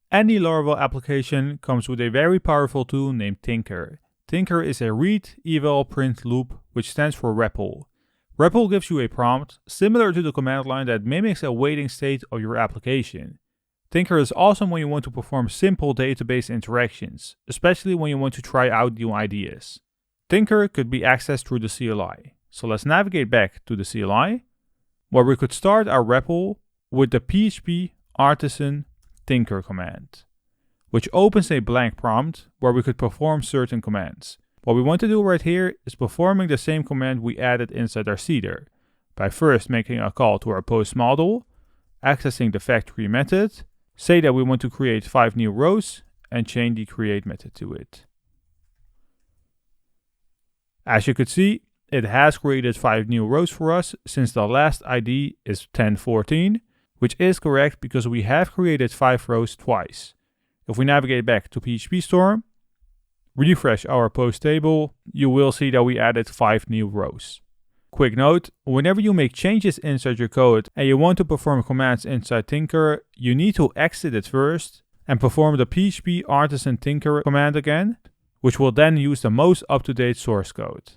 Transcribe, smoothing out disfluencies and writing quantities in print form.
Any Laravel application comes with a very powerful tool named Tinker. Tinker is a read, eval, print loop, which stands for REPL. REPL gives you a prompt similar to the command line that mimics a waiting state of your application. Tinker is awesome when you want to perform simple database interactions, especially when you want to try out new ideas. Tinker could be accessed through the CLI. So let's navigate back to the CLI, where we could start our REPL with the PHP Artisan Tinker command, which opens a blank prompt where we could perform certain commands. What we want to do right here is performing the same command we added inside our seeder, by first making a call to our post model, accessing the factory method, say that we want to create 5 new rows, and chain the create method to it. As you could see, it has created 5 new rows for us since the last ID is 1014, which is correct because we have created 5 rows twice. If we navigate back to PHP Store, refresh our post table, you will see that we added 5 new rows. Quick note, whenever you make changes inside your code and you want to perform commands inside Tinker, you need to exit it first and perform the PHP Artisan Tinker command again, which will then use the most up-to-date source code.